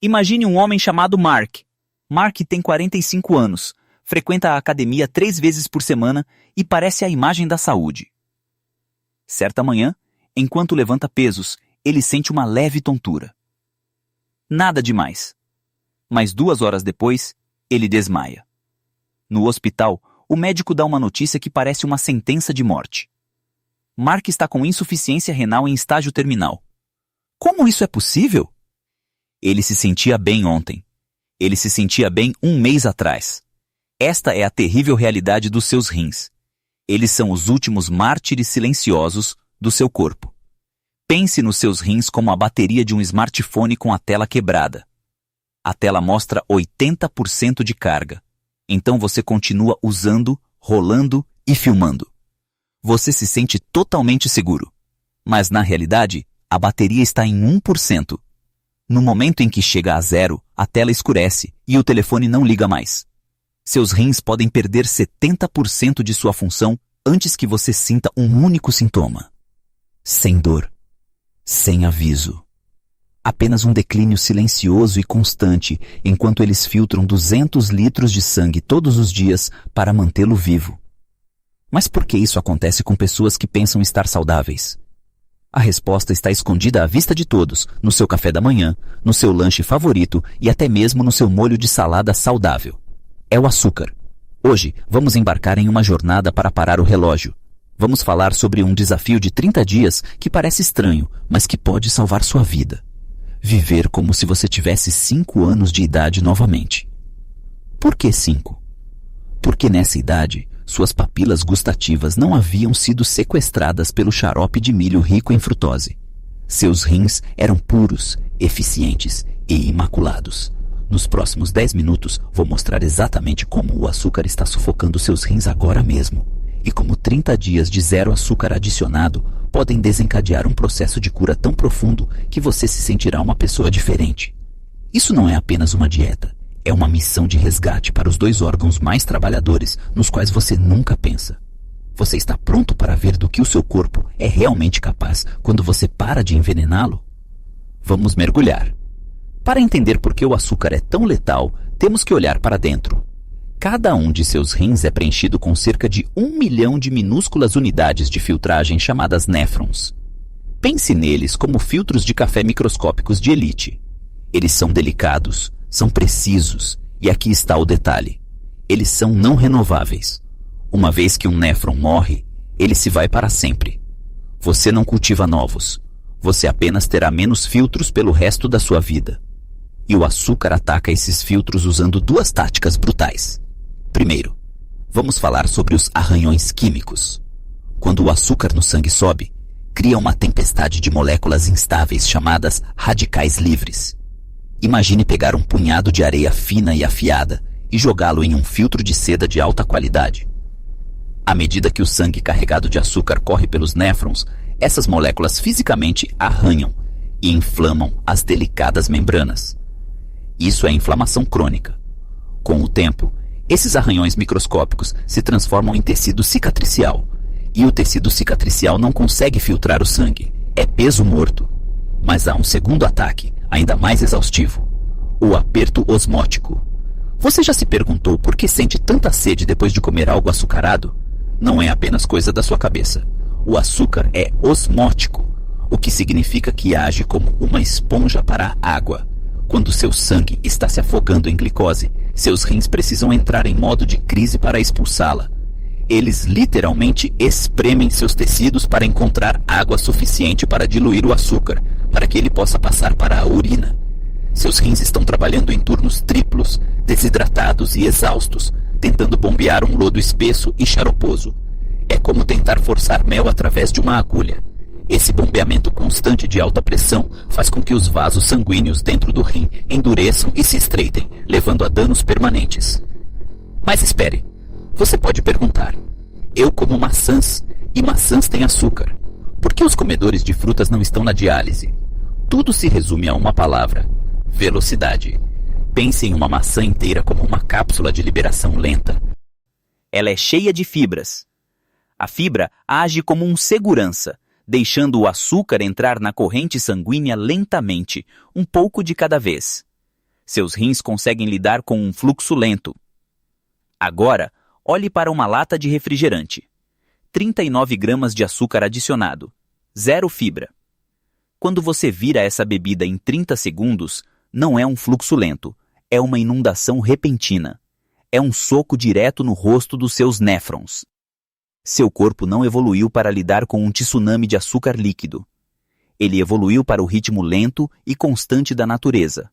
Imagine um homem chamado Mark. Mark tem 45 anos, frequenta a academia 3 vezes por semana e parece a imagem da saúde. Certa manhã, enquanto levanta pesos, ele sente uma leve tontura. Nada demais. Mas 2 horas depois, ele desmaia. No hospital, o médico dá uma notícia que parece uma sentença de morte. Mark está com insuficiência renal em estágio terminal. Como isso é possível? Ele se sentia bem ontem. Ele se sentia bem 1 mês atrás. Esta é a terrível realidade dos seus rins. Eles são os últimos mártires silenciosos do seu corpo. Pense nos seus rins como a bateria de um smartphone com a tela quebrada. A tela mostra 80% de carga. Então você continua usando, rolando e filmando. Você se sente totalmente seguro. Mas na realidade, a bateria está em 1%. No momento em que chega a 0, a tela escurece e o telefone não liga mais. Seus rins podem perder 70% de sua função antes que você sinta um único sintoma. Sem dor. Sem aviso. Apenas um declínio silencioso e constante enquanto eles filtram 200 litros de sangue todos os dias para mantê-lo vivo. Mas por que isso acontece com pessoas que pensam estar saudáveis? A resposta está escondida à vista de todos, no seu café da manhã, no seu lanche favorito e até mesmo no seu molho de salada saudável. É o açúcar. Hoje, vamos embarcar em uma jornada para parar o relógio. Vamos falar sobre um desafio de 30 dias que parece estranho, mas que pode salvar sua vida. Viver como se você tivesse 5 anos de idade novamente. Por que 5? Porque nessa idade, suas papilas gustativas não haviam sido sequestradas pelo xarope de milho rico em frutose. Seus rins eram puros, eficientes e imaculados. Nos próximos 10 minutos, vou mostrar exatamente como o açúcar está sufocando seus rins agora mesmo. E como 30 dias de 0 açúcar adicionado podem desencadear um processo de cura tão profundo que você se sentirá uma pessoa diferente. Isso não é apenas uma dieta. É uma missão de resgate para os 2 órgãos mais trabalhadores nos quais você nunca pensa. Você está pronto para ver do que o seu corpo é realmente capaz quando você para de envenená-lo? Vamos mergulhar. Para entender por que o açúcar é tão letal, temos que olhar para dentro. Cada um de seus rins é preenchido com cerca de 1 milhão de minúsculas unidades de filtragem chamadas néfrons. Pense neles como filtros de café microscópicos de elite. Eles são delicados, são precisos, e aqui está o detalhe. Eles são não renováveis. Uma vez que um néfron morre, ele se vai para sempre. Você não cultiva novos. Você apenas terá menos filtros pelo resto da sua vida. E o açúcar ataca esses filtros usando 2 táticas brutais. Primeiro, vamos falar sobre os arranhões químicos. Quando o açúcar no sangue sobe, cria uma tempestade de moléculas instáveis chamadas radicais livres. Imagine pegar um punhado de areia fina e afiada e jogá-lo em um filtro de seda de alta qualidade. À medida que o sangue carregado de açúcar corre pelos néfrons, essas moléculas fisicamente arranham e inflamam as delicadas membranas. Isso é inflamação crônica. Com o tempo, esses arranhões microscópicos se transformam em tecido cicatricial. E o tecido cicatricial não consegue filtrar o sangue. É peso morto. Mas há um segundo ataque, ainda mais exaustivo. O aperto osmótico. Você já se perguntou por que sente tanta sede depois de comer algo açucarado? Não é apenas coisa da sua cabeça. O açúcar é osmótico, o que significa que age como uma esponja para a água. Quando seu sangue está se afogando em glicose, seus rins precisam entrar em modo de crise para expulsá-la. Eles literalmente espremem seus tecidos para encontrar água suficiente para diluir o açúcar, para que ele possa passar para a urina. Seus rins estão trabalhando em turnos triplos, desidratados e exaustos, tentando bombear um lodo espesso e xaroposo. É como tentar forçar mel através de uma agulha. Esse bombeamento constante de alta pressão faz com que os vasos sanguíneos dentro do rim endureçam e se estreitem, levando a danos permanentes. Mas espere, você pode perguntar: eu como maçãs, e maçãs têm açúcar. Por que os comedores de frutas não estão na diálise? Tudo se resume a uma palavra: velocidade. Pense em uma maçã inteira como uma cápsula de liberação lenta. Ela é cheia de fibras. A fibra age como um segurança, deixando o açúcar entrar na corrente sanguínea lentamente, um pouco de cada vez. Seus rins conseguem lidar com um fluxo lento. Agora, olhe para uma lata de refrigerante. 39 gramas de açúcar adicionado. 0 fibra. Quando você vira essa bebida em 30 segundos, não é um fluxo lento, é uma inundação repentina. É um soco direto no rosto dos seus néfrons. Seu corpo não evoluiu para lidar com um tsunami de açúcar líquido. Ele evoluiu para o ritmo lento e constante da natureza.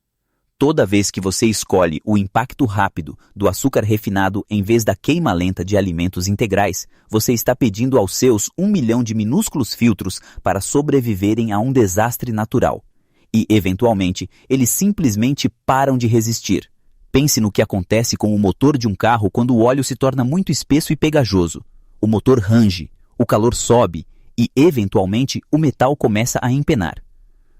Toda vez que você escolhe o impacto rápido do açúcar refinado em vez da queima lenta de alimentos integrais, você está pedindo aos seus 1 milhão de minúsculos filtros para sobreviverem a um desastre natural. E, eventualmente, eles simplesmente param de resistir. Pense no que acontece com o motor de um carro quando o óleo se torna muito espesso e pegajoso. O motor range, o calor sobe e, eventualmente, o metal começa a empenar.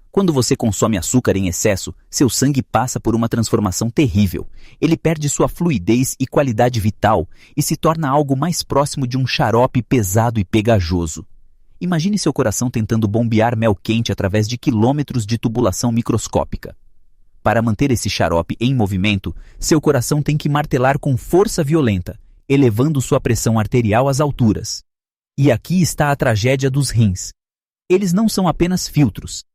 Quando você consome açúcar em excesso, seu sangue passa por uma transformação terrível. Ele perde sua fluidez e qualidade vital e se torna algo mais próximo de um xarope pesado e pegajoso. Imagine seu coração tentando bombear mel quente através de quilômetros de tubulação microscópica. Para manter esse xarope em movimento, seu coração tem que martelar com força violenta, elevando sua pressão arterial às alturas. E aqui está a tragédia dos rins. Eles não são apenas filtros.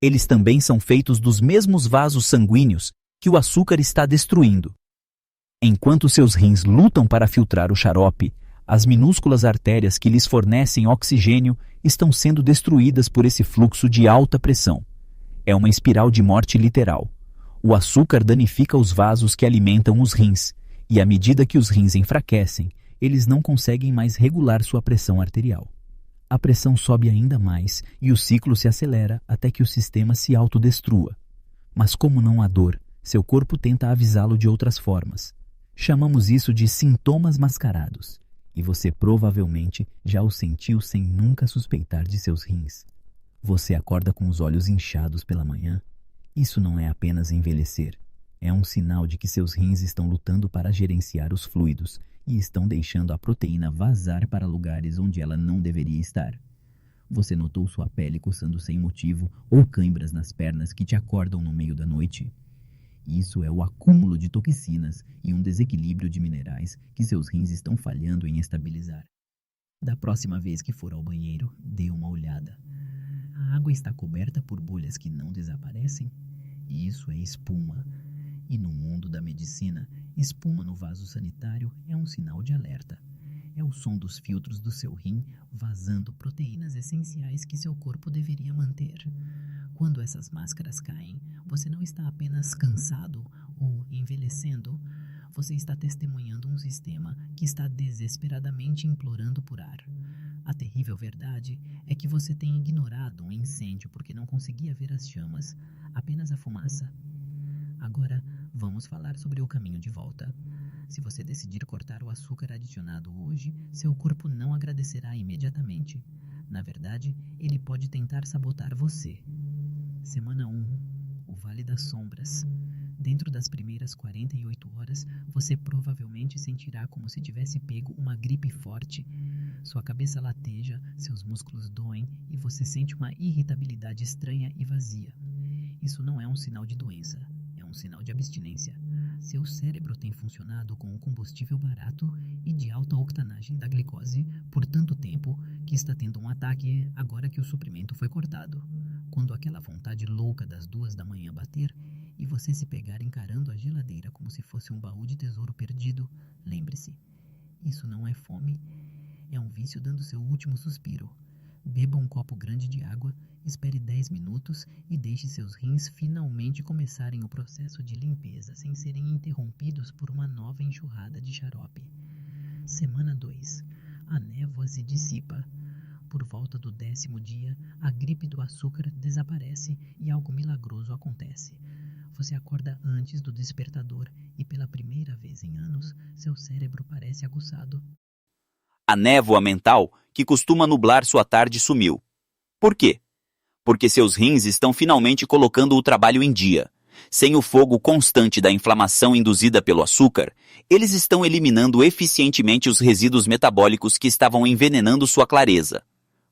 Eles também são feitos dos mesmos vasos sanguíneos que o açúcar está destruindo. Enquanto seus rins lutam para filtrar o xarope, as minúsculas artérias que lhes fornecem oxigênio estão sendo destruídas por esse fluxo de alta pressão. É uma espiral de morte literal. O açúcar danifica os vasos que alimentam os rins, e à medida que os rins enfraquecem, eles não conseguem mais regular sua pressão arterial. A pressão sobe ainda mais e o ciclo se acelera até que o sistema se autodestrua. Mas como não há dor, seu corpo tenta avisá-lo de outras formas. Chamamos isso de sintomas mascarados. E você provavelmente já o sentiu sem nunca suspeitar de seus rins. Você acorda com os olhos inchados pela manhã? Isso não é apenas envelhecer. É um sinal de que seus rins estão lutando para gerenciar os fluidos e estão deixando a proteína vazar para lugares onde ela não deveria estar. Você notou sua pele coçando sem motivo ou cãibras nas pernas que te acordam no meio da noite? Isso é o acúmulo de toxinas e um desequilíbrio de minerais que seus rins estão falhando em estabilizar. Da próxima vez que for ao banheiro, dê uma olhada. A água está coberta por bolhas que não desaparecem? Isso é espuma. E no mundo da medicina, espuma no vaso sanitário é um sinal de alerta. É o som dos filtros do seu rim vazando proteínas essenciais que seu corpo deveria manter. Quando essas máscaras caem, você não está apenas cansado ou envelhecendo, você está testemunhando um sistema que está desesperadamente implorando por ar. A terrível verdade é que você tem ignorado um incêndio porque não conseguia ver as chamas, apenas a fumaça. Agora, vamos falar sobre o caminho de volta. Se você decidir cortar o açúcar adicionado hoje, seu corpo não agradecerá imediatamente. Na verdade, ele pode tentar sabotar você. Semana 1. O Vale das Sombras. Dentro das primeiras 48 horas, você provavelmente sentirá como se tivesse pego uma gripe forte. Sua cabeça lateja, seus músculos doem e você sente uma irritabilidade estranha e vazia. Isso não é um sinal de doença. Um sinal de abstinência. Seu cérebro tem funcionado com um combustível barato e de alta octanagem da glicose por tanto tempo que está tendo um ataque agora que o suprimento foi cortado. Quando aquela vontade louca das 2 da manhã bater e você se pegar encarando a geladeira como se fosse um baú de tesouro perdido, lembre-se, isso não é fome, é um vício dando seu último suspiro. Beba um copo grande de água, espere 10 minutos e deixe seus rins finalmente começarem o processo de limpeza sem serem interrompidos por uma nova enxurrada de xarope. Semana 2. A névoa se dissipa. Por volta do 10º dia, a gripe do açúcar desaparece e algo milagroso acontece. Você acorda antes do despertador e pela primeira vez em anos, seu cérebro parece aguçado. A névoa mental que costuma nublar sua tarde sumiu. Por quê? Porque seus rins estão finalmente colocando o trabalho em dia. Sem o fogo constante da inflamação induzida pelo açúcar, eles estão eliminando eficientemente os resíduos metabólicos que estavam envenenando sua clareza.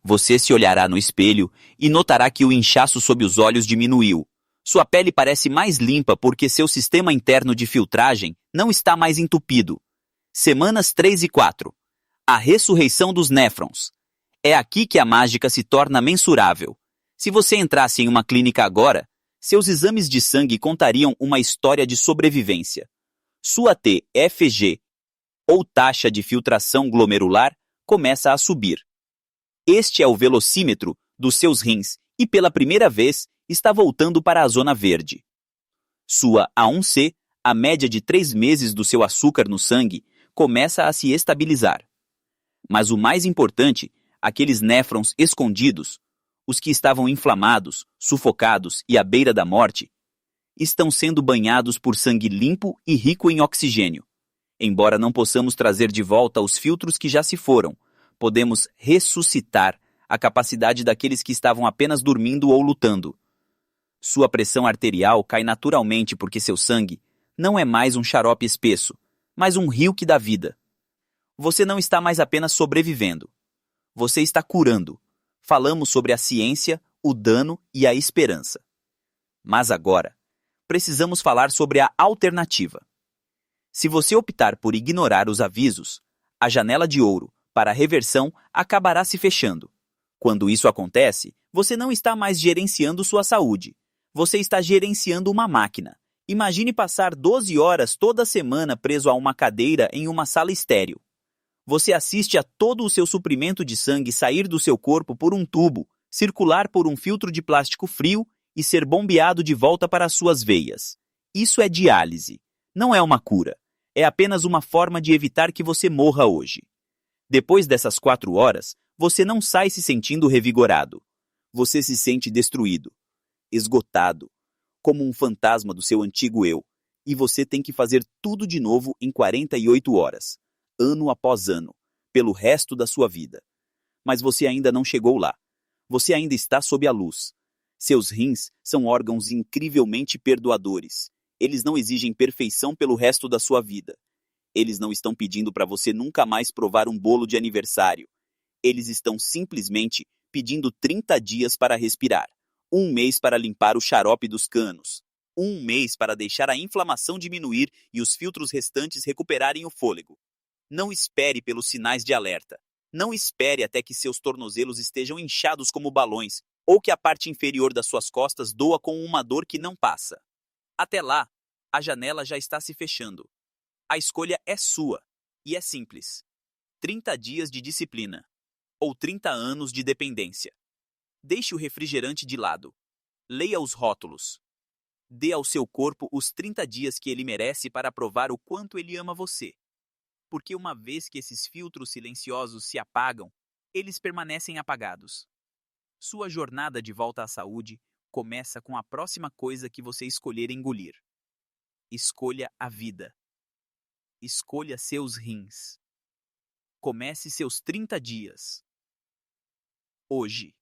Você se olhará no espelho e notará que o inchaço sob os olhos diminuiu. Sua pele parece mais limpa porque seu sistema interno de filtragem não está mais entupido. Semanas 3 e 4. A ressurreição dos néfrons. É aqui que a mágica se torna mensurável. Se você entrasse em uma clínica agora, seus exames de sangue contariam uma história de sobrevivência. Sua TFG, ou taxa de filtração glomerular, começa a subir. Este é o velocímetro dos seus rins e, pela primeira vez, está voltando para a zona verde. Sua A1C, a média de 3 meses do seu açúcar no sangue, começa a se estabilizar. Mas o mais importante, aqueles néfrons escondidos, os que estavam inflamados, sufocados e à beira da morte, estão sendo banhados por sangue limpo e rico em oxigênio. Embora não possamos trazer de volta os filtros que já se foram, podemos ressuscitar a capacidade daqueles que estavam apenas dormindo ou lutando. Sua pressão arterial cai naturalmente porque seu sangue não é mais um xarope espesso, mas um rio que dá vida. Você não está mais apenas sobrevivendo. Você está curando. Falamos sobre a ciência, o dano e a esperança. Mas agora, precisamos falar sobre a alternativa. Se você optar por ignorar os avisos, a janela de ouro para a reversão acabará se fechando. Quando isso acontece, você não está mais gerenciando sua saúde. Você está gerenciando uma máquina. Imagine passar 12 horas toda semana preso a uma cadeira em uma sala estéril. Você assiste a todo o seu suprimento de sangue sair do seu corpo por um tubo, circular por um filtro de plástico frio e ser bombeado de volta para as suas veias. Isso é diálise. Não é uma cura. É apenas uma forma de evitar que você morra hoje. Depois dessas 4 horas, você não sai se sentindo revigorado. Você se sente destruído, esgotado, como um fantasma do seu antigo eu, e você tem que fazer tudo de novo em 48 horas, ano após ano, pelo resto da sua vida. Mas você ainda não chegou lá. Você ainda está sob a luz. Seus rins são órgãos incrivelmente perdoadores. Eles não exigem perfeição pelo resto da sua vida. Eles não estão pedindo para você nunca mais provar um bolo de aniversário. Eles estão simplesmente pedindo 30 dias para respirar, 1 mês para limpar o xarope dos canos, 1 mês para deixar a inflamação diminuir e os filtros restantes recuperarem o fôlego. Não espere pelos sinais de alerta. Não espere até que seus tornozelos estejam inchados como balões ou que a parte inferior das suas costas doa com uma dor que não passa. Até lá, a janela já está se fechando. A escolha é sua, e é simples. 30 dias de disciplina, ou 30 anos de dependência. Deixe o refrigerante de lado. Leia os rótulos. Dê ao seu corpo os 30 dias que ele merece para provar o quanto ele ama você. Porque uma vez que esses filtros silenciosos se apagam, eles permanecem apagados. Sua jornada de volta à saúde começa com a próxima coisa que você escolher engolir. Escolha a vida. Escolha seus rins. Comece seus 30 dias. Hoje.